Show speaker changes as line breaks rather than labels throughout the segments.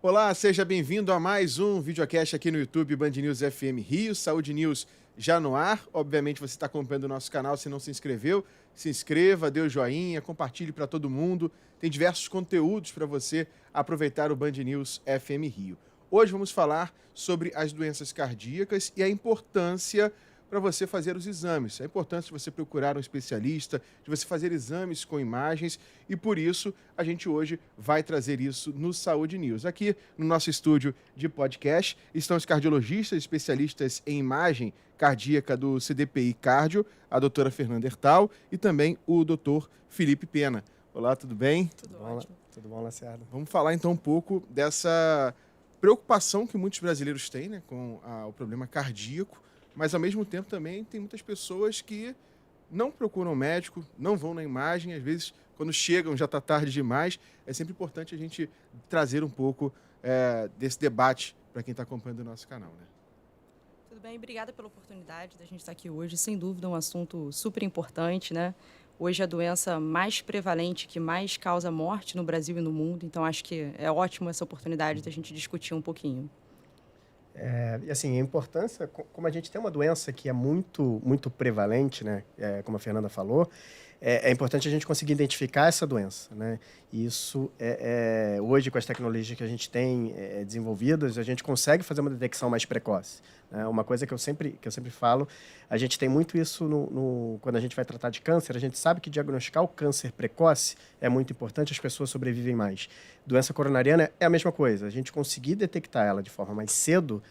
Olá, seja bem-vindo a mais um videocast aqui no YouTube Band News FM Rio, Saúde News já no ar. Obviamente você está acompanhando o nosso canal, se não se inscreveu, se inscreva, dê o joinha, compartilhe para todo mundo. Tem diversos conteúdos para você aproveitar o Band News FM Rio. Hoje vamos falar sobre as doenças cardíacas e a importância para você fazer os exames. É importante você procurar um especialista, de você fazer exames com imagens e por isso a gente hoje vai trazer isso no Saúde News. Aqui no nosso estúdio de podcast estão os cardiologistas especialistas em imagem cardíaca do CDPI Cardio, a doutora Fernanda Hertal e também o doutor Felipe Pena. Olá, tudo bem?
Tudo ótimo.
Tudo bom, Lacerda?
Vamos falar então um pouco dessa preocupação que muitos brasileiros têm, né, com o problema cardíaco. Mas, ao mesmo tempo, também tem muitas pessoas que não procuram médico, não vão na imagem. Às vezes, quando chegam, já está tarde demais. É sempre importante a gente trazer um pouco desse debate para quem está acompanhando o nosso canal, né?
Tudo bem, obrigada pela oportunidade da gente estar aqui hoje. Sem dúvida, um assunto super importante, né? Hoje, a doença mais prevalente, que mais causa morte no Brasil e no mundo. Então, acho que é ótimo essa oportunidade da gente discutir um pouquinho.
E assim, a importância, como a gente tem uma doença que é muito prevalente, né? Como a Fernanda falou, é importante a gente conseguir identificar essa doença, né? E isso, hoje, com as tecnologias que a gente tem desenvolvidas, a gente consegue fazer uma detecção mais precoce, né? Uma coisa que eu sempre falo, a gente tem muito isso quando a gente vai tratar de câncer, a gente sabe que diagnosticar o câncer precoce é muito importante, as pessoas sobrevivem mais. Doença coronariana é a mesma coisa, a gente conseguir detectar ela de forma mais cedo,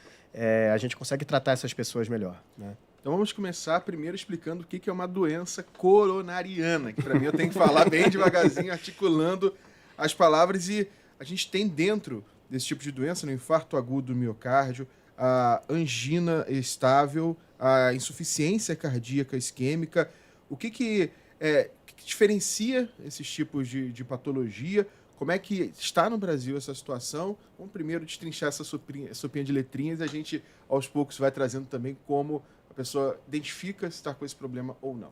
a gente consegue tratar essas pessoas melhor, né?
Então vamos começar primeiro explicando o que é uma doença coronariana, que para mim eu tenho que falar bem devagarzinho, articulando as palavras. E a gente tem dentro desse tipo de doença, no infarto agudo do miocárdio, a angina estável, a insuficiência cardíaca isquêmica. O que diferencia esses tipos de patologia? Como é que está no Brasil essa situação? Vamos primeiro destrinchar essa sopinha de letrinhas e a gente, aos poucos, vai trazendo também como a pessoa identifica se está com esse problema ou não.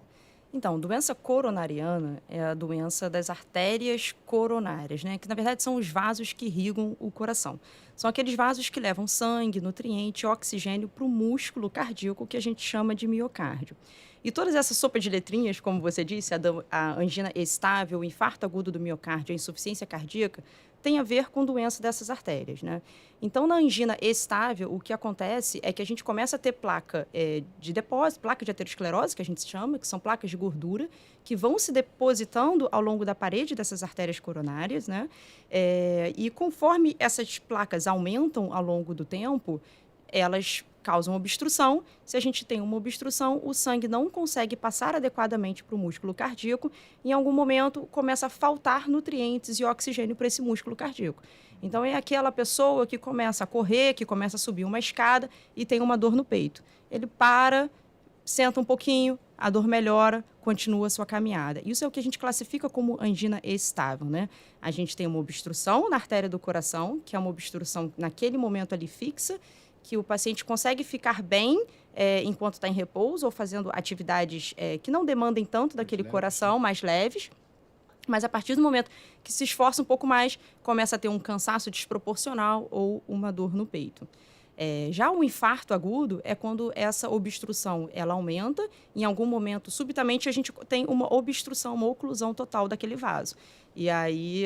Então, doença coronariana é a doença das artérias coronárias, né? Que, na verdade, são os vasos que irrigam o coração. São aqueles vasos que levam sangue, nutriente, oxigênio para o músculo cardíaco, que a gente chama de miocárdio. E todas essas sopas de letrinhas, como você disse, a angina estável, o infarto agudo do miocárdio, a insuficiência cardíaca, tem a ver com doença dessas artérias, né? Então, na angina estável, o que acontece é que a gente começa a ter placa de depósito, placa de aterosclerose, que a gente chama, que são placas de gordura, que vão se depositando ao longo da parede dessas artérias coronárias, né? E conforme essas placas aumentam ao longo do tempo, elas causam obstrução. Se a gente tem uma obstrução, o sangue não consegue passar adequadamente para o músculo cardíaco. Em algum momento, começa a faltar nutrientes e oxigênio para esse músculo cardíaco. Então, é aquela pessoa que começa a correr, que começa a subir uma escada e tem uma dor no peito. Ele para, senta um pouquinho, a dor melhora, continua a sua caminhada. Isso é o que a gente classifica como angina estável, né? A gente tem uma obstrução na artéria do coração, que é uma obstrução naquele momento ali fixa, que o paciente consegue ficar bem enquanto está em repouso ou fazendo atividades que não demandem tanto daquele coração, mais leves. Mas a partir do momento que se esforça um pouco mais, começa a ter um cansaço desproporcional ou uma dor no peito. Já o infarto agudo é quando essa obstrução ela aumenta, em algum momento, subitamente, a gente tem uma obstrução, uma oclusão total daquele vaso. E aí,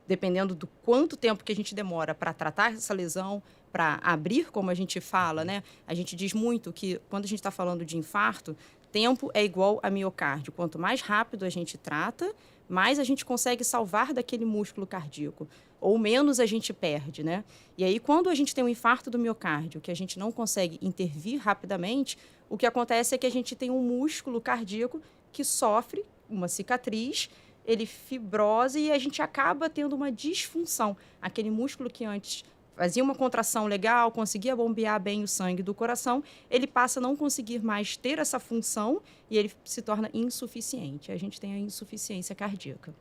dependendo do quanto tempo que a gente demora para tratar essa lesão, para abrir, como a gente fala, né? A gente diz muito que, quando a gente está falando de infarto, tempo é igual a miocárdio. Quanto mais rápido a gente trata, mais a gente consegue salvar daquele músculo cardíaco, ou menos a gente perde, né? E aí, quando a gente tem um infarto do miocárdio, que a gente não consegue intervir rapidamente, o que acontece é que a gente tem um músculo cardíaco que sofre uma cicatriz, ele fibrose e a gente acaba tendo uma disfunção. Aquele músculo que antes fazia uma contração legal, conseguia bombear bem o sangue do coração, ele passa a não conseguir mais ter essa função e ele se torna insuficiente. A gente tem a insuficiência cardíaca.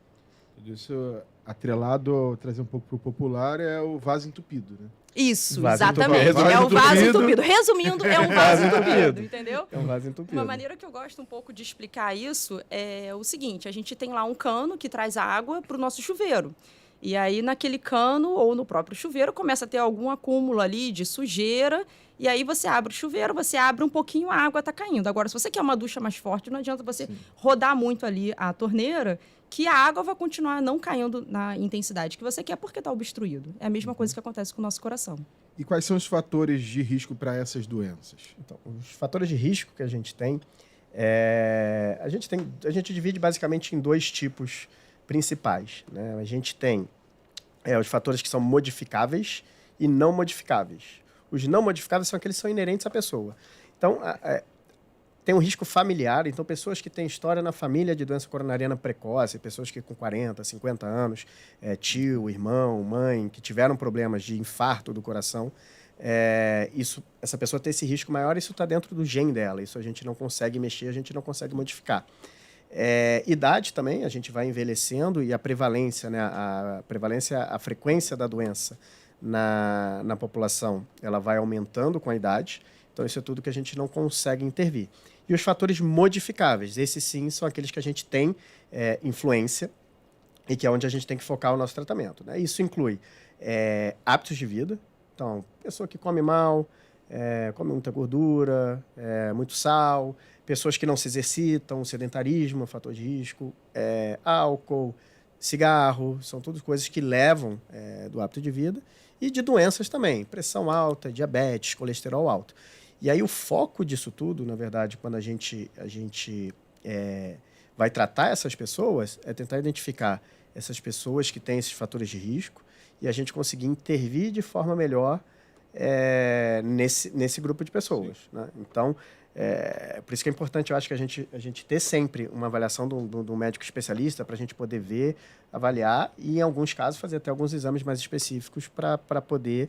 Tudo isso atrelado, trazer um pouco para o popular, é o vaso entupido, né?
Isso,
Vaso
exatamente.
entupido.
É o vaso entupido. Resumindo, é um vaso entupido, entendeu?
É um vaso entupido.
Uma maneira que eu gosto um pouco de explicar isso é o seguinte: a gente tem lá um cano que traz água para o nosso chuveiro. E aí, naquele cano ou no próprio chuveiro, começa a ter algum acúmulo ali de sujeira. E aí, você abre o chuveiro, você abre um pouquinho, a água está caindo. Agora, se você quer uma ducha mais forte, não adianta você rodar muito ali a torneira, que a água vai continuar não caindo na intensidade que você quer, porque está obstruído. É a mesma coisa que acontece com o nosso coração.
E quais são os fatores de risco para essas doenças?
Então, os fatores de risco que a gente tem, a gente divide basicamente em 2 tipos principais, né? A gente tem os fatores que são modificáveis e não modificáveis. Os não modificáveis são aqueles que são inerentes à pessoa. Então, tem um risco familiar, então pessoas que têm história na família de doença coronariana precoce, pessoas que com 40, 50 anos, tio, irmão, mãe, que tiveram problemas de infarto do coração, essa pessoa tem esse risco maior, isso está dentro do gene dela, isso a gente não consegue mexer, a gente não consegue modificar. Idade também, a gente vai envelhecendo e a prevalência, né, a frequência da doença na população, ela vai aumentando com a idade, então isso é tudo que a gente não consegue intervir. E os fatores modificáveis, esses sim são aqueles que a gente tem influência e que é onde a gente tem que focar o nosso tratamento, né? Isso inclui hábitos de vida, então, pessoa que come mal, come muita gordura, muito sal, pessoas que não se exercitam, sedentarismo, fator de risco, álcool, cigarro, são todas coisas que levam do hábito de vida, e de doenças também, pressão alta, diabetes, colesterol alto. E aí o foco disso tudo, na verdade, quando a gente vai tratar essas pessoas, é tentar identificar essas pessoas que têm esses fatores de risco e a gente conseguir intervir de forma melhor nesse grupo de pessoas, né? Então, por isso que é importante, eu acho que a gente ter sempre uma avaliação do médico especialista para a gente poder ver, avaliar e, em alguns casos, fazer até alguns exames mais específicos para poder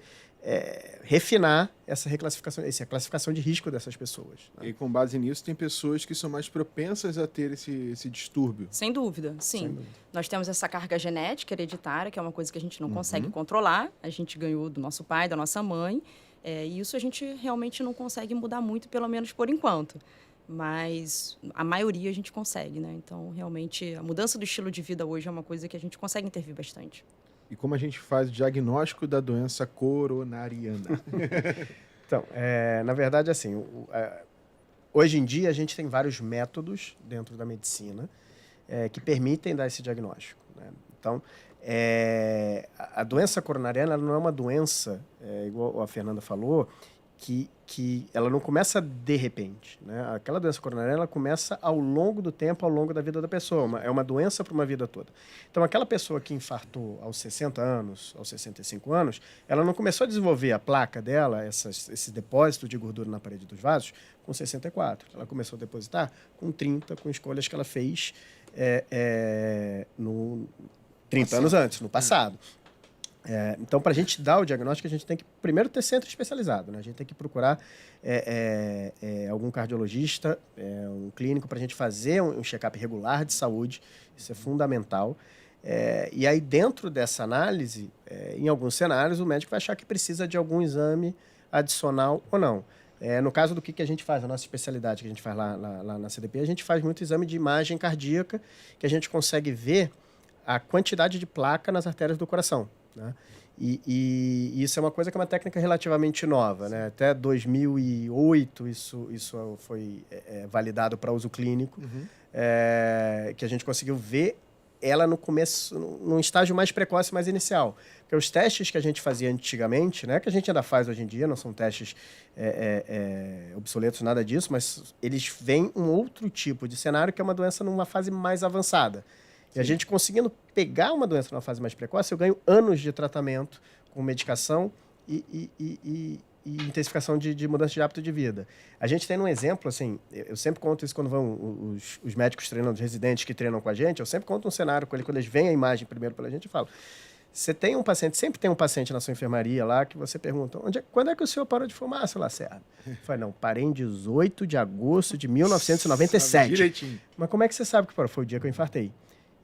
refinar essa classificação de risco dessas pessoas, né?
E com base nisso, tem pessoas que são mais propensas a ter esse distúrbio.
Sem dúvida, sim.
Sem dúvida.
Nós temos essa carga genética hereditária, que é uma coisa que a gente não consegue controlar. A gente ganhou do nosso pai, da nossa mãe. E isso a gente realmente não consegue mudar muito, pelo menos por enquanto. Mas a maioria a gente consegue, né? Então, realmente, a mudança do estilo de vida hoje é uma coisa que a gente consegue intervir bastante.
E como a gente faz o diagnóstico da doença coronariana?
Então, na verdade, assim, hoje em dia a gente tem vários métodos dentro da medicina que permitem dar esse diagnóstico, né? Então, a doença coronariana ela não é uma doença, igual a Fernanda falou, que ela não começa de repente, né? Aquela doença coronariana ela começa ao longo do tempo, ao longo da vida da pessoa. É uma doença para uma vida toda. Então, aquela pessoa que infartou aos 60 anos, aos 65 anos, ela não começou a desenvolver a placa dela, esse depósito de gordura na parede dos vasos, com 64. Ela começou a depositar com 30, com escolhas que ela fez 30 anos antes, no passado. Então, para a gente dar o diagnóstico, a gente tem que primeiro ter centro especializado, né? A gente tem que procurar algum cardiologista, um clínico, para a gente fazer um check-up regular de saúde. Isso é fundamental. E aí, dentro dessa análise, em alguns cenários, o médico vai achar que precisa de algum exame adicional ou não. No caso do que a gente faz, a nossa especialidade que a gente faz lá na CDP, a gente faz muito exame de imagem cardíaca, que a gente consegue ver a quantidade de placa nas artérias do coração, né? E isso é uma coisa que é uma técnica relativamente nova, né? Até 2008 isso foi validado para uso clínico, que a gente conseguiu ver ela no começo, num estágio mais precoce, mais inicial. Porque os testes que a gente fazia antigamente, né, que a gente ainda faz hoje em dia, não são testes obsoletos, nada disso, mas eles veem um outro tipo de cenário, que é uma doença numa fase mais avançada. E a gente conseguindo pegar uma doença numa fase mais precoce, eu ganho anos de tratamento com medicação e intensificação de mudança de hábito de vida. A gente tem um exemplo, assim, eu sempre conto isso quando vão os médicos treinando, os residentes que treinam com a gente, eu sempre conto um cenário com ele, quando eles veem a imagem primeiro pela gente, eu falo, você tem um paciente, sempre tem um paciente na sua enfermaria lá, que você pergunta, quando é que o senhor parou de fumar, seu Lacerda? Eu falei, não, parei em 18 de agosto de 1997.
Sabe direitinho.
Mas como é que você sabe que parou? Foi o dia que eu infartei.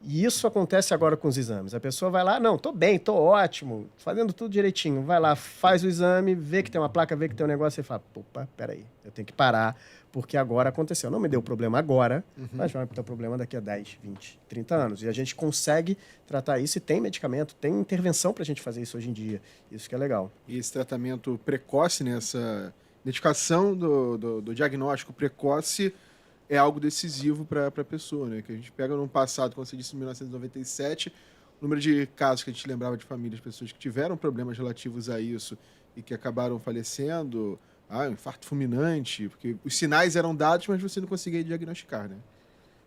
E isso acontece agora com os exames. A pessoa vai lá, não, tô bem, tô ótimo, fazendo tudo direitinho. Vai lá, faz o exame, vê que tem uma placa, vê que tem um negócio e fala, opa, peraí, eu tenho que parar, porque agora aconteceu. Não me deu problema agora, mas vai ter problema daqui a 10, 20, 30 anos. E a gente consegue tratar isso e tem medicamento, tem intervenção pra gente fazer isso hoje em dia. Isso que é legal.
E esse tratamento precoce, né, essa identificação do diagnóstico precoce é algo decisivo para a pessoa, né? Que a gente pega no passado, como você disse, em 1997, o número de casos que a gente lembrava de famílias, pessoas que tiveram problemas relativos a isso e que acabaram falecendo, um infarto fulminante, porque os sinais eram dados, mas você não conseguia diagnosticar, né?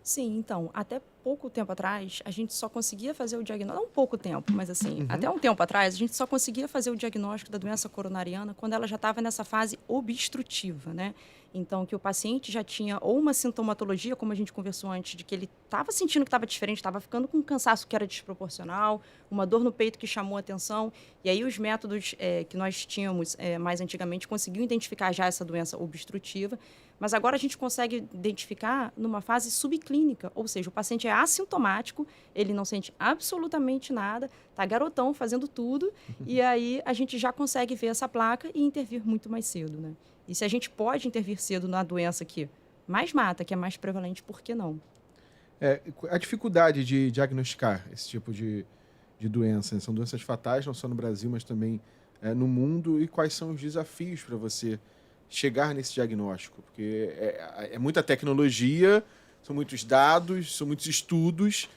Sim, então, até pouco tempo atrás, a gente só conseguia fazer o diagnóstico, não pouco tempo, mas assim, até um tempo atrás, a gente só conseguia fazer o diagnóstico da doença coronariana quando ela já estava nessa fase obstrutiva, né? Então, que o paciente já tinha ou uma sintomatologia, como a gente conversou antes, de que ele estava sentindo que estava diferente, estava ficando com um cansaço que era desproporcional, uma dor no peito que chamou a atenção, e aí os métodos que nós tínhamos mais antigamente conseguiam identificar já essa doença obstrutiva, mas agora a gente consegue identificar numa fase subclínica, ou seja, o paciente é assintomático, ele não sente absolutamente nada, está garotão fazendo tudo, e aí a gente já consegue ver essa placa e intervir muito mais cedo, né? E se a gente pode intervir cedo na doença que mais mata, que é mais prevalente, por que não?
A dificuldade de diagnosticar esse tipo de doença, né? São doenças fatais, não só no Brasil, mas também no mundo, e quais são os desafios para você chegar nesse diagnóstico? Porque é muita tecnologia, são muitos dados, são muitos estudos,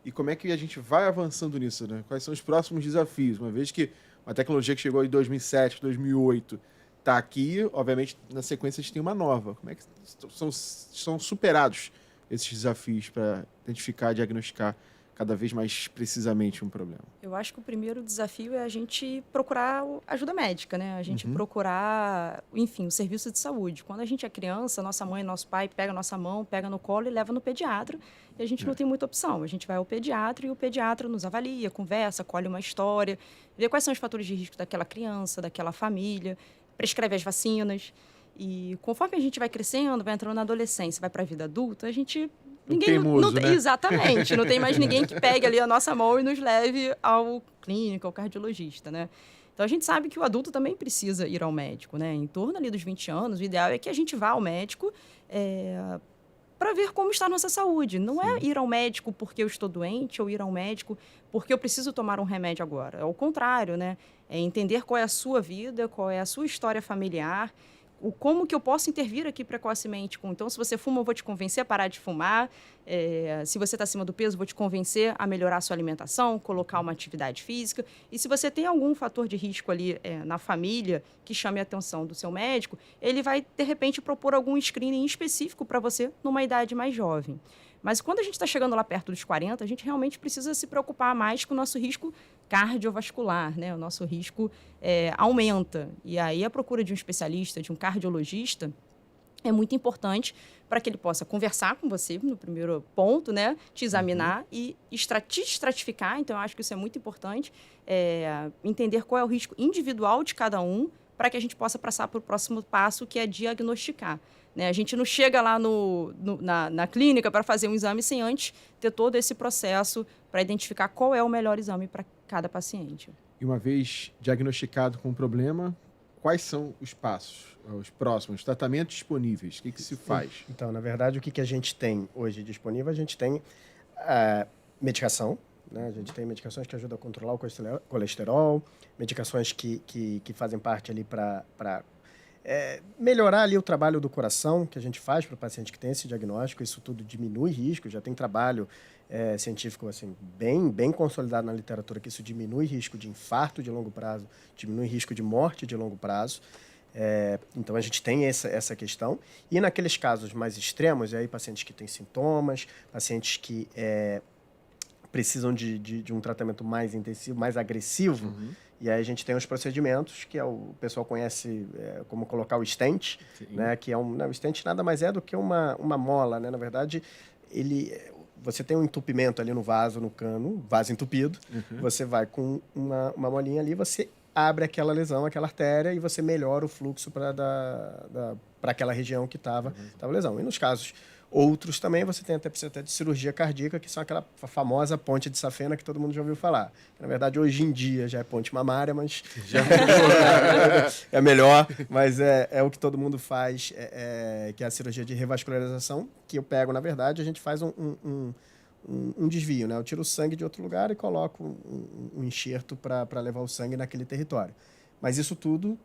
e como é que a gente vai avançando nisso, né? Quais são os próximos desafios? Uma vez que uma tecnologia que chegou em 2007, 2008, está aqui, obviamente, na sequência a gente tem uma nova. Como é que são superados esses desafios para identificar e diagnosticar cada vez mais precisamente um problema?
Eu acho que o primeiro desafio é a gente procurar ajuda médica, né? A gente procurar, enfim, o serviço de saúde. Quando a gente é criança, nossa mãe, nosso pai pega a nossa mão, pega no colo e leva no pediatra. E a gente não tem muita opção. A gente vai ao pediatra e o pediatra nos avalia, conversa, colhe uma história, vê quais são os fatores de risco daquela criança, daquela família, prescreve as vacinas. E conforme a gente vai crescendo, vai entrando na adolescência, vai para a vida adulta, a gente...
Teimoso, né?
Exatamente. Não tem mais ninguém que pegue ali a nossa mão e nos leve ao clínico, ao cardiologista, né? Então, a gente sabe que o adulto também precisa ir ao médico, né? Em torno ali dos 20 anos, o ideal é que a gente vá ao médico para ver como está a nossa saúde. Não é ir ao médico porque eu estou doente ou ir ao médico porque eu preciso tomar um remédio agora. É o contrário, né? É entender qual é a sua vida, qual é a sua história familiar, como que eu posso intervir aqui precocemente. Então, se você fuma, eu vou te convencer a parar de fumar. Se você está acima do peso, eu vou te convencer a melhorar a sua alimentação, colocar uma atividade física. E se você tem algum fator de risco ali na família que chame a atenção do seu médico, ele vai, de repente, propor algum screening específico para você numa idade mais jovem. Mas quando a gente está chegando lá perto dos 40, a gente realmente precisa se preocupar mais com o nosso risco cardiovascular, né? O nosso risco aumenta. E aí a procura de um especialista, de um cardiologista, é muito importante para que ele possa conversar com você no primeiro ponto, né? Te examinar e te estratificar. Então, eu acho que isso é muito importante, entender qual é o risco individual de cada um para que a gente possa passar para o próximo passo, que é diagnosticar. Né? A gente não chega lá na clínica para fazer um exame sem antes ter todo esse processo para identificar qual é o melhor exame para cada paciente.
E uma vez diagnosticado com o problema, quais são os passos, os próximos, tratamentos disponíveis? O que se faz?
Então, na verdade, o que a gente tem hoje disponível? A gente tem medicação, né? A gente tem medicações que ajudam a controlar o colesterol, medicações que fazem parte ali para melhorar ali o trabalho do coração que a gente faz para o paciente que tem esse diagnóstico. Isso tudo diminui risco, já tem trabalho científico assim, bem consolidado na literatura que isso diminui risco de infarto de longo prazo, diminui risco de morte de longo prazo. Então, a gente tem essa questão. E naqueles casos mais extremos, aí pacientes que têm sintomas, pacientes que precisam de um tratamento mais intensivo, mais agressivo, e aí a gente tem os procedimentos que o pessoal conhece como colocar o stent, né? Que o stent nada mais é do que uma mola, né? Na verdade, você tem um entupimento ali no vaso, no cano, vaso entupido, você vai com uma molinha ali, você abre aquela lesão, aquela artéria, e você melhora o fluxo para aquela região que estava lesão. E nos casos Outros também você tem precisa até de cirurgia cardíaca, que são aquela famosa ponte de safena que todo mundo já ouviu falar. Na verdade, hoje em dia já é ponte mamária, mas já é melhor, mas é o que todo mundo faz, que é a cirurgia de revascularização, que eu pego, na verdade, a gente faz um desvio, né? Eu tiro o sangue de outro lugar e coloco um enxerto para levar o sangue naquele território. Mas isso tudo,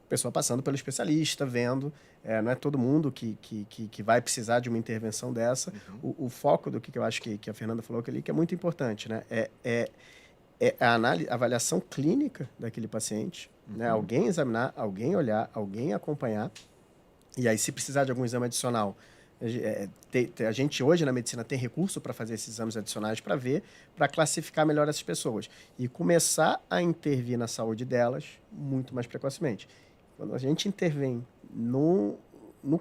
pessoa passando pelo especialista, vendo, não é todo mundo que vai precisar de uma intervenção dessa. O foco do que eu acho que a Fernanda falou ali, que é muito importante, né? É a avaliação clínica daquele paciente, né? Alguém examinar, alguém olhar, alguém acompanhar. E aí, se precisar de algum exame adicional, a gente hoje na medicina tem recurso para fazer esses exames adicionais para ver, para classificar melhor essas pessoas e começar a intervir na saúde delas muito mais precocemente. Quando a gente intervém no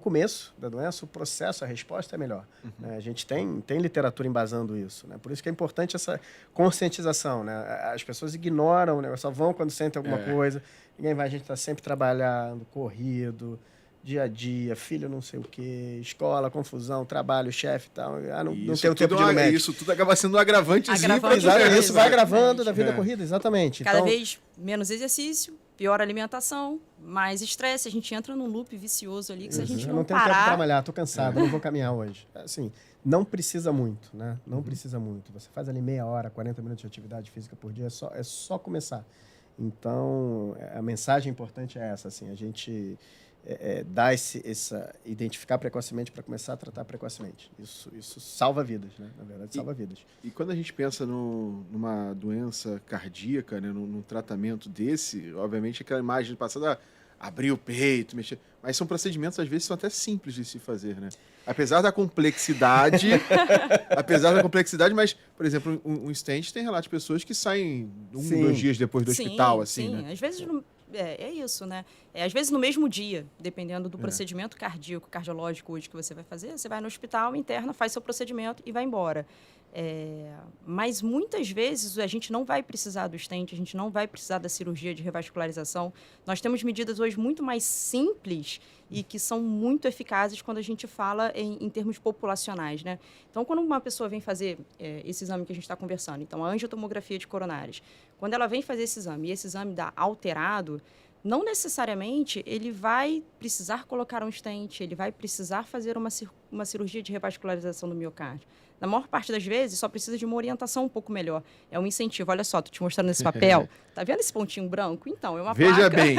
começo da doença, o processo, a resposta é melhor. Né? A gente tem literatura embasando isso. Né? Por isso que é importante essa conscientização. Né? As pessoas ignoram, né? Só vão quando sentem alguma coisa. Ninguém vai, a gente está sempre trabalhando, corrido, dia a dia, filho não sei o quê, escola, confusão, trabalho, chefe e tal. Não tem o tempo de ir no médico.
Isso tudo acaba sendo um agravantezinho.
Isso vai agravando da vida corrida, exatamente.
Cada vez menos exercício, pior alimentação, mais estresse. A gente entra num loop vicioso ali que se a gente não
tenho
parar...
tempo para trabalhar, estou cansado, não vou caminhar hoje. Assim, não precisa muito, né? Não precisa muito. Você faz ali meia hora, 40 minutos de atividade física por dia, é só começar. Então, a mensagem importante é essa, assim, a gente... identificar precocemente para começar a tratar precocemente. Isso salva vidas, né? Na verdade, salva vidas.
E quando a gente pensa numa doença cardíaca, né? num tratamento desse, obviamente aquela imagem passada, abrir o peito, mexer... Mas são procedimentos, às vezes, são até simples de se fazer, né? Apesar da complexidade, mas, por exemplo, um stent tem relatos de pessoas que saem 2 dias depois do hospital, assim,
sim.
né?
Às vezes... É isso, né? Às vezes no mesmo dia, dependendo do procedimento cardíaco, cardiológico hoje que você vai fazer, você vai no hospital, interna, faz seu procedimento e vai embora. Mas muitas vezes a gente não vai precisar do stent, a gente não vai precisar da cirurgia de revascularização. Nós temos medidas hoje muito mais simples e que são muito eficazes quando a gente fala em termos populacionais, né? Então, quando uma pessoa vem fazer esse exame que a gente está conversando, então a angiotomografia de coronárias, quando ela vem fazer esse exame e esse exame dá alterado, não necessariamente ele vai precisar colocar um stent, ele vai precisar fazer uma cirurgia de revascularização do miocárdio. Na maior parte das vezes, só precisa de uma orientação um pouco melhor. É um incentivo. Olha só, tô te mostrando esse papel. Tá vendo esse pontinho branco? Então, é uma placa.
Veja bem.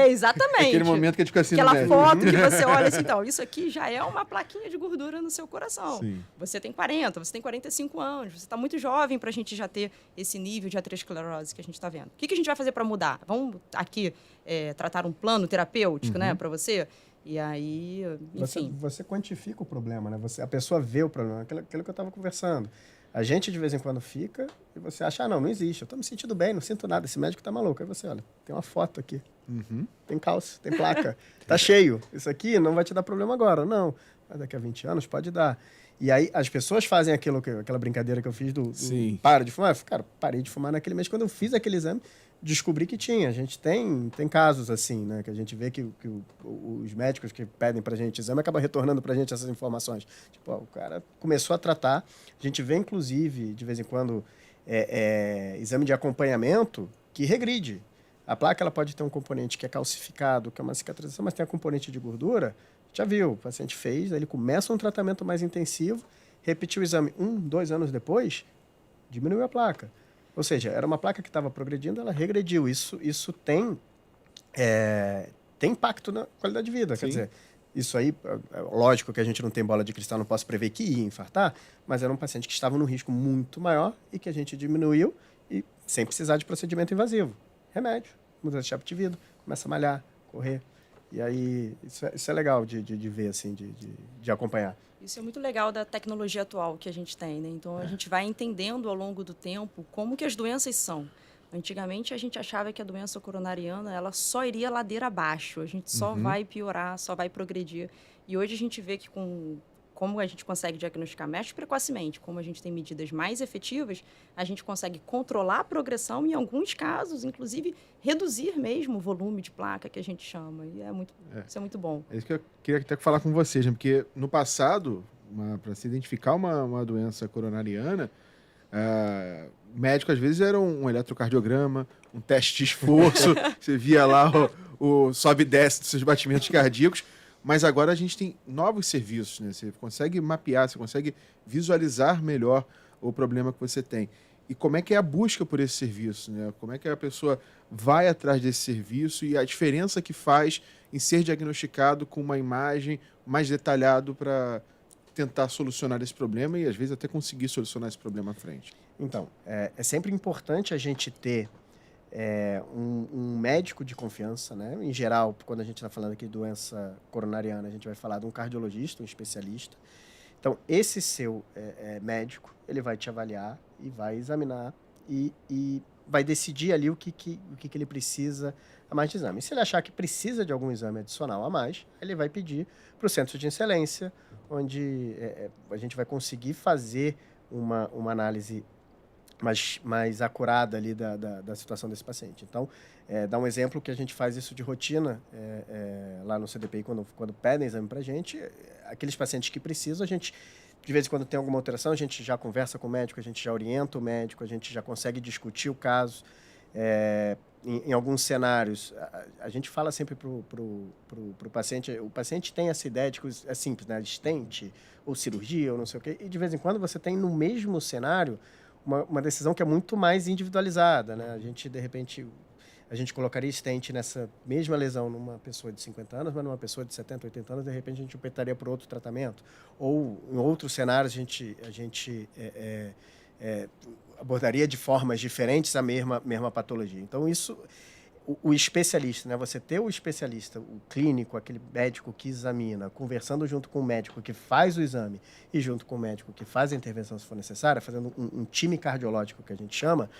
Exatamente.
Aquele momento que a gente fica assim
Aquela
no
foto que você olha assim, então, isso aqui já é uma plaquinha de gordura no seu coração.
Sim.
Você tem 40, você tem 45 anos, você está muito jovem para a gente já ter esse nível de aterosclerose que a gente está vendo. O que a gente vai fazer para mudar? Vamos aqui tratar um plano terapêutico, né, para você? E aí, enfim...
Você quantifica o problema, né? A pessoa vê o problema, aquilo que eu estava conversando. A gente, de vez em quando, fica e você acha, não existe, eu estou me sentindo bem, não sinto nada, esse médico está maluco. Aí você olha, tem uma foto aqui, tem cálcio, tem placa, tá cheio. Isso aqui não vai te dar problema agora, não. Mas daqui a 20 anos pode dar. E aí as pessoas fazem aquela brincadeira que eu fiz do para de fumar. Cara, parei de fumar naquele mês. Quando eu fiz aquele exame, descobri que tinha. A gente tem casos assim, né? Que a gente vê que os médicos que pedem pra gente exame acabam retornando pra gente essas informações. Tipo, o cara começou a tratar. A gente vê, inclusive, de vez em quando, exame de acompanhamento que regride. A placa ela pode ter um componente que é calcificado, que é uma cicatrização, mas tem a componente de gordura. Já viu, o paciente fez, aí ele começa um tratamento mais intensivo, repetiu o exame 2 anos depois, diminuiu a placa. Ou seja, era uma placa que estava progredindo, ela regrediu. Isso tem impacto na qualidade de vida. Sim. Quer dizer, isso aí, lógico que a gente não tem bola de cristal, não posso prever que ia infartar, mas era um paciente que estava num risco muito maior e que a gente diminuiu e sem precisar de procedimento invasivo. Remédio, mudança de hábito de vida, começa a malhar, correr. E aí, isso é legal de ver, assim, de acompanhar.
Isso é muito legal da tecnologia atual que a gente tem, né? Então, a gente vai entendendo ao longo do tempo como que as doenças são. Antigamente, a gente achava que a doença coronariana ela só iria ladeira abaixo. A gente só vai piorar, só vai progredir. E hoje a gente vê que com como a gente consegue diagnosticar mais precocemente, como a gente tem medidas mais efetivas, a gente consegue controlar a progressão e, em alguns casos, inclusive, reduzir mesmo o volume de placa que a gente chama. E isso é muito bom.
É isso que eu queria até falar com vocês, né? Porque no passado, para se identificar uma doença coronariana, o médico às vezes era um eletrocardiograma, um teste de esforço, você via lá o sobe e desce dos seus batimentos cardíacos, mas agora a gente tem novos serviços, né? Você consegue mapear, você consegue visualizar melhor o problema que você tem. E como é que é a busca por esse serviço, né? Como é que a pessoa vai atrás desse serviço e a diferença que faz em ser diagnosticado com uma imagem mais detalhado para tentar solucionar esse problema e, às vezes, até conseguir solucionar esse problema à frente.
Então, é sempre importante a gente ter um médico de confiança, né? Em geral, quando a gente está falando aqui de doença coronariana, a gente vai falar de um cardiologista, um especialista. Então, esse seu médico, ele vai te avaliar e vai examinar e vai decidir ali o que ele precisa a mais de exame. E se ele achar que precisa de algum exame adicional a mais, ele vai pedir para o centro de excelência, onde a gente vai conseguir fazer uma análise mais acurada ali da situação desse paciente. Então, dá um exemplo que a gente faz isso de rotina lá no CDPI, quando pedem exame para a gente, aqueles pacientes que precisam, a gente, de vez em quando tem alguma alteração, a gente já conversa com o médico, a gente já orienta o médico, a gente já consegue discutir o caso. Em alguns cenários, a gente fala sempre pro paciente, o paciente tem essa ideia de que é simples, né? Stent, ou cirurgia, ou não sei o quê, e de vez em quando você tem no mesmo cenário uma decisão que é muito mais individualizada, né? A gente, de repente, colocaria stent nessa mesma lesão numa pessoa de 50 anos, mas numa pessoa de 70, 80 anos, de repente a gente optaria por outro tratamento. Ou, em outros cenários, a gente abordaria de formas diferentes a mesma patologia. Então, isso, o especialista, né? Você ter o especialista, o clínico, aquele médico que examina, conversando junto com o médico que faz o exame e junto com o médico que faz a intervenção se for necessária, fazendo um time cardiológico que a gente chama,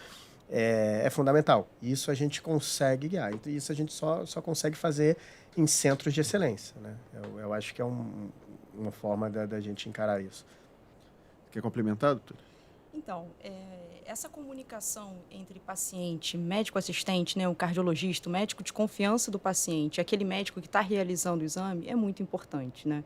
é fundamental. Isso a gente consegue guiar. Então, isso a gente só consegue fazer em centros de excelência, né? Eu acho que é uma forma da gente encarar isso.
Quer complementar, doutor?
Então, essa comunicação entre paciente, médico assistente, né, o cardiologista, o médico de confiança do paciente, aquele médico que está realizando o exame, é muito importante, né?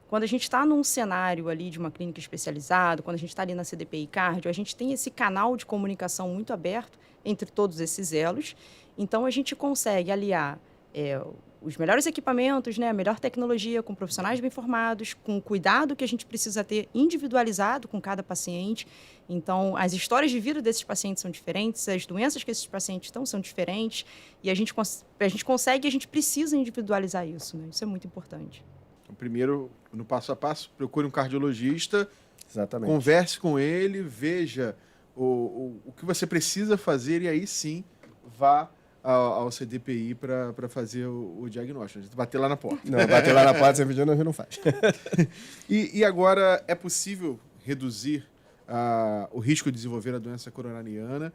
Quando a gente está num cenário ali de uma clínica especializada, quando a gente está ali na CDPI Cardio, a gente tem esse canal de comunicação muito aberto entre todos esses elos. Então, a gente consegue aliar os melhores equipamentos, né, a melhor tecnologia, com profissionais bem formados, com o cuidado que a gente precisa ter individualizado com cada paciente. Então, as histórias de vida desses pacientes são diferentes, as doenças que esses pacientes estão são diferentes, e a gente consegue e a gente precisa individualizar isso, né? Isso é muito importante.
Então, primeiro, no passo a passo, procure um cardiologista,
Exatamente.
Converse com ele, veja o que você precisa fazer e aí sim vá ao CDPI para fazer o diagnóstico. A gente bater lá na porta.
Não, bater lá na porta, você pediu, não faz.
E agora, é possível reduzir o risco de desenvolver a doença coronariana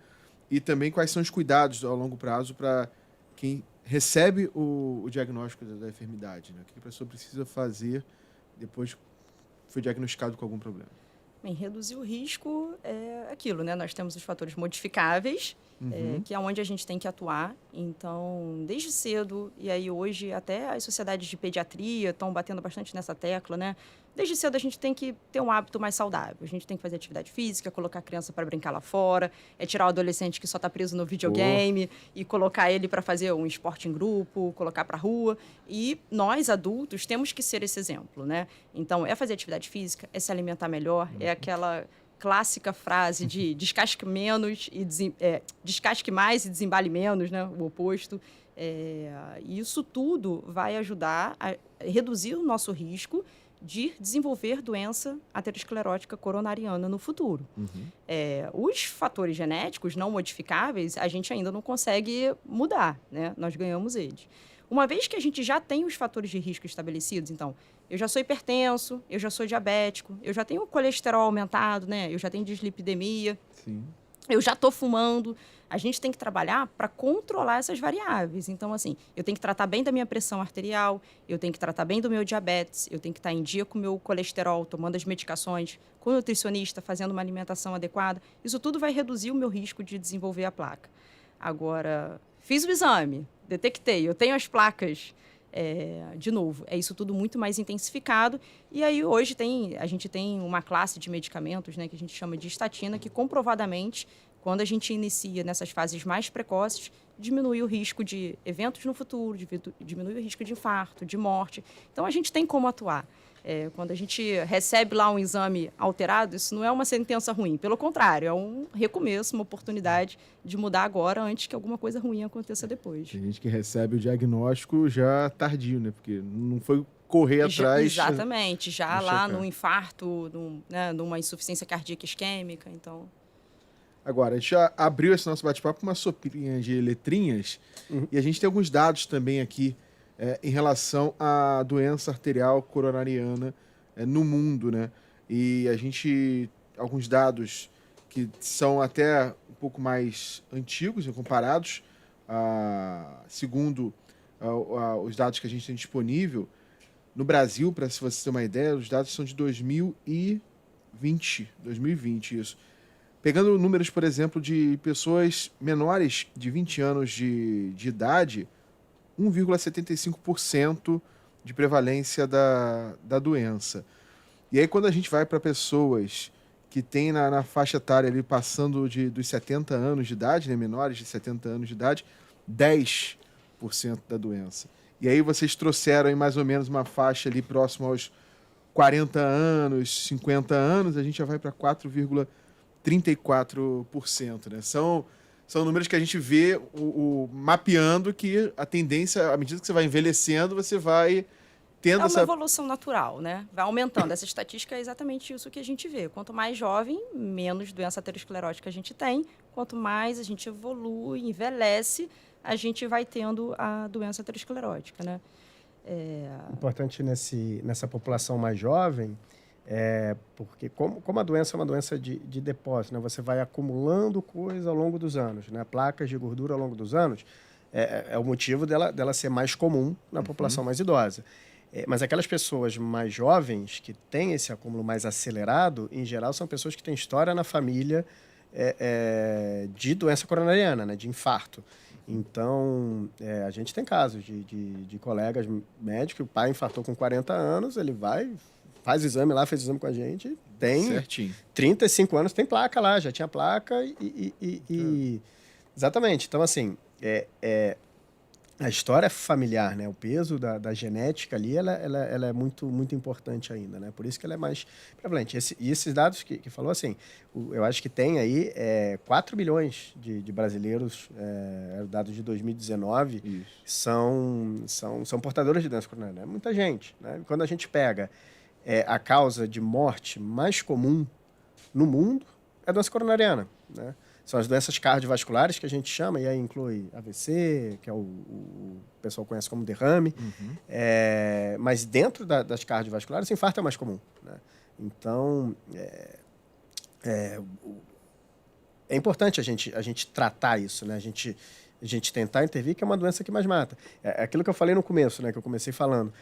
e também quais são os cuidados ao longo prazo para quem recebe o diagnóstico da enfermidade, né? O que a pessoa precisa fazer depois que foi diagnosticado com algum problema?
Bem, reduzir o risco é aquilo, né? Nós temos os fatores modificáveis, que é onde a gente tem que atuar. Então, desde cedo, e aí hoje até as sociedades de pediatria estão batendo bastante nessa tecla, né? Desde cedo a gente tem que ter um hábito mais saudável. A gente tem que fazer atividade física, colocar a criança para brincar lá fora, tirar o adolescente que só está preso no videogame e colocar ele para fazer um esporte em grupo, colocar para a rua. E nós, adultos, temos que ser esse exemplo, né? Então, é fazer atividade física, é se alimentar melhor, é aquela clássica frase de descasque menos e descasque mais e desembale menos, né? O oposto. Isso tudo vai ajudar a reduzir o nosso risco de desenvolver doença aterosclerótica coronariana no futuro. Os fatores genéticos não modificáveis, a gente ainda não consegue mudar, né? Nós ganhamos eles. Uma vez que a gente já tem os fatores de risco estabelecidos, então, eu já sou hipertenso, eu já sou diabético, eu já tenho colesterol aumentado, né? Eu já tenho dislipidemia.
Sim.
eu já estou fumando. A gente tem que trabalhar para controlar essas variáveis. Então, assim, eu tenho que tratar bem da minha pressão arterial, eu tenho que tratar bem do meu diabetes, eu tenho que estar em dia com o meu colesterol, tomando as medicações, com o nutricionista, fazendo uma alimentação adequada. Isso tudo vai reduzir o meu risco de desenvolver a placa. Agora, fiz o exame, detectei, eu tenho as placas. De novo, é isso tudo muito mais intensificado. E aí, hoje, a gente tem uma classe de medicamentos, né, que a gente chama de estatina, que comprovadamente, quando a gente inicia nessas fases mais precoces, diminui o risco de eventos no futuro, diminui o risco de infarto, de morte. Então, a gente tem como atuar. Quando a gente recebe lá um exame alterado, isso não é uma sentença ruim. Pelo contrário, é um recomeço, uma oportunidade de mudar agora antes que alguma coisa ruim aconteça depois.
Tem gente que recebe o diagnóstico já tardio, né? Porque não foi correr atrás.
Exatamente, já lá no infarto, numa insuficiência cardíaca isquêmica, então...
Agora, a gente já abriu esse nosso bate-papo com uma sopinha de letrinhas e a gente tem alguns dados também aqui em relação à doença arterial coronariana no mundo, né? E a gente, alguns dados que são até um pouco mais antigos, comparados, segundo os dados que a gente tem disponível. No Brasil, para se você ter uma ideia, os dados são de 2020, isso. Pegando números, por exemplo, de pessoas menores de 20 anos de idade, 1,75% de prevalência da doença. E aí, quando a gente vai para pessoas que têm na faixa etária ali passando dos 70 anos de idade, né, menores de 70 anos de idade, 10% da doença. E aí vocês trouxeram aí mais ou menos uma faixa ali próximo aos 40 anos, 50 anos, a gente já vai para 4,34%. Né? São números que a gente vê mapeando que a tendência, à medida que você vai envelhecendo, você vai tendo
uma evolução natural, né? Vai aumentando. Essa estatística é exatamente isso que a gente vê. Quanto mais jovem, menos doença aterosclerótica a gente tem. Quanto mais a gente evolui, envelhece, a gente vai tendo a doença aterosclerótica, né?
Importante nessa população mais jovem, porque como a doença é uma doença de depósito, né? Você vai acumulando coisa ao longo dos anos, né? Placas de gordura ao longo dos anos, é o motivo dela ser mais comum na população mais idosa. Mas aquelas pessoas mais jovens que têm esse acúmulo mais acelerado, em geral, são pessoas que têm história na família de doença coronariana, né? De infarto. Então, a gente tem casos de colegas médicos, o pai infartou com 40 anos, ele faz o exame lá, fez o exame com a gente, tem
certinho.
35 anos, tem placa lá, já tinha placa Exatamente. Então, assim, a história familiar, né? O peso da genética ali, ela é muito, muito importante ainda, né? Por isso que ela é mais prevalente. E esses dados que falou, assim, eu acho que tem aí 4 milhões de brasileiros, dados de 2019, são portadores de doença coronariana. É muita gente, né? Quando a gente pega a causa de morte mais comum no mundo, é a doença coronariana, né? São as doenças cardiovasculares que a gente chama, e aí inclui AVC, que o pessoal conhece como derrame. Mas dentro das cardiovasculares, o infarto é mais comum, né? Então, é importante a gente tratar isso, né? A gente tentar intervir, que é uma doença que mais mata. É aquilo que eu falei no começo, né? Que eu comecei falando.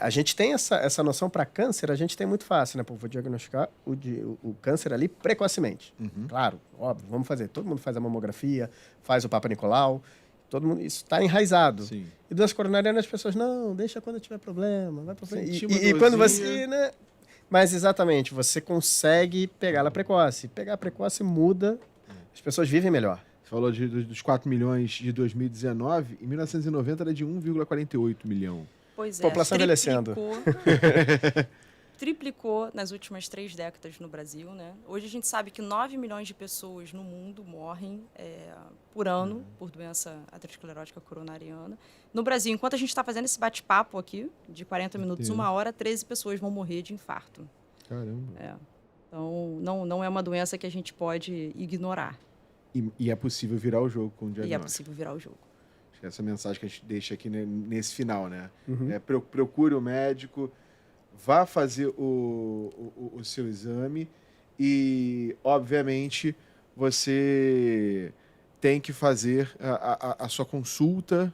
A gente tem essa noção para câncer, a gente tem muito fácil, né? Pô, vou diagnosticar o câncer ali precocemente. Claro, óbvio, vamos fazer. Todo mundo faz a mamografia, faz o Papa Nicolau, todo mundo, isso está enraizado.
Sim.
E doença coronariana, as pessoas, não, deixa quando tiver problema, vai para frente. E quando você, né? Mas exatamente, você consegue pegar ela precoce. Pegar precoce muda, as pessoas vivem melhor.
Você falou dos 4 milhões de 2019, em 1990 era de 1,48 milhão.
Pois é,
população envelhecendo.
Triplicou nas últimas 3 décadas no Brasil, né? Hoje a gente sabe que 9 milhões de pessoas no mundo morrem por ano por doença aterosclerótica coronariana. No Brasil, enquanto a gente está fazendo esse bate-papo aqui, de 40 minutos, 1 hora, 13 pessoas vão morrer de infarto.
Caramba.
Então, não é uma doença que a gente pode ignorar.
E é possível virar o jogo com o diagnóstico.
E é possível virar o jogo.
Essa mensagem que a gente deixa aqui nesse final, né? Procure o médico, vá fazer o seu exame e, obviamente, você tem que fazer a sua consulta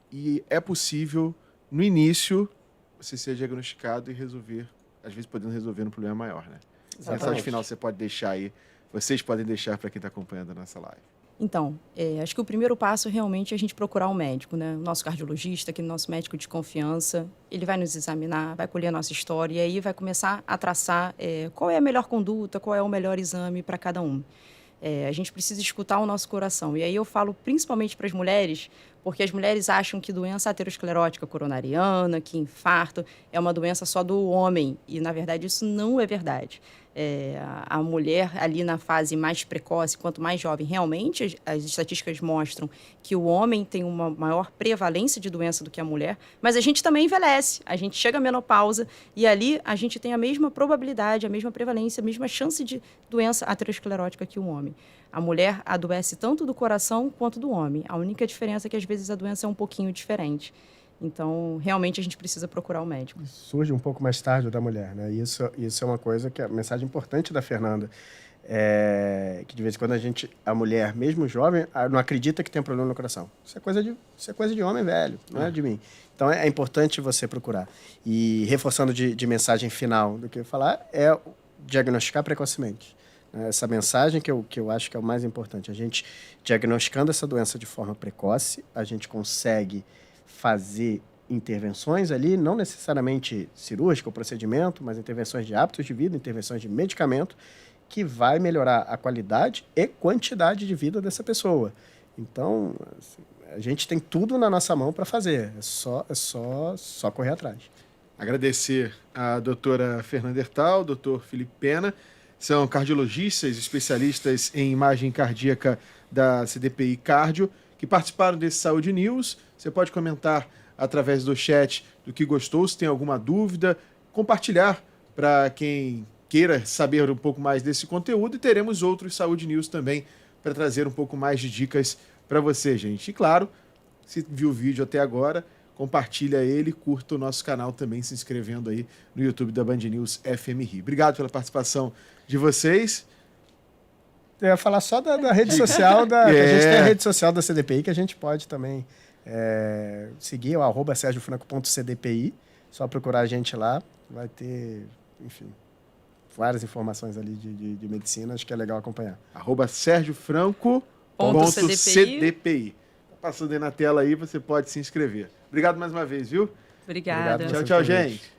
e é possível, no início, você ser diagnosticado e resolver, às vezes podendo resolver um problema maior, né? Essa mensagem final você pode deixar aí, vocês podem deixar para quem está acompanhando a nossa live.
Então, acho que o primeiro passo realmente é a gente procurar um médico, né? O nosso cardiologista, aquele nosso médico de confiança, ele vai nos examinar, vai colher a nossa história e aí vai começar a traçar qual é a melhor conduta, qual é o melhor exame para cada um. A gente precisa escutar o nosso coração. E aí eu falo principalmente para as mulheres, porque as mulheres acham que doença aterosclerótica coronariana, que infarto, é uma doença só do homem. E, na verdade, isso não é verdade. A mulher ali na fase mais precoce, quanto mais jovem, realmente as estatísticas mostram que o homem tem uma maior prevalência de doença do que a mulher, mas a gente também envelhece, a gente chega à menopausa e ali a gente tem a mesma probabilidade, a mesma prevalência, a mesma chance de doença aterosclerótica que o homem. A mulher adoece tanto do coração quanto do homem. A única diferença é que às vezes a doença é um pouquinho diferente. Então, realmente, a gente precisa procurar um médico.
Surge um pouco mais tarde da mulher, né? Isso é uma coisa que é a mensagem importante da Fernanda. Que de vez em quando a mulher, mesmo jovem, não acredita que tem problema no coração. Isso é coisa de homem velho, não é de mim. Então, é importante você procurar. E reforçando de mensagem final do que eu falar, é diagnosticar precocemente. Essa mensagem que eu acho que é o mais importante. A gente, diagnosticando essa doença de forma precoce, a gente consegue fazer intervenções ali, não necessariamente cirúrgica ou procedimento, mas intervenções de hábitos de vida, intervenções de medicamento, que vai melhorar a qualidade e quantidade de vida dessa pessoa. Então, assim, a gente tem tudo na nossa mão para fazer, é só correr atrás.
Agradecer a doutora Fernanda Hertal, doutor Felipe Pena, são cardiologistas, especialistas em imagem cardíaca da CDPI Cardio, que participaram desse Saúde News. Você pode comentar através do chat do que gostou, se tem alguma dúvida, compartilhar para quem queira saber um pouco mais desse conteúdo e teremos outros Saúde News também para trazer um pouco mais de dicas para você, gente. E claro, se viu o vídeo até agora, compartilha ele, curta o nosso canal também, se inscrevendo aí no YouTube da Band News FM Rio. Obrigado pela participação de vocês.
Eu ia falar só da rede social, que a gente tem a rede social da CDPI, que a gente pode também seguir, o @sergiofranco.cdpi, só procurar a gente lá, vai ter, enfim, várias informações ali de medicina, acho que é legal acompanhar.
@sergiofranco.cdpi. Tá passando aí na tela aí, você pode se inscrever. Obrigado mais uma vez, viu?
Obrigada.
Obrigado,
Tchau, gente.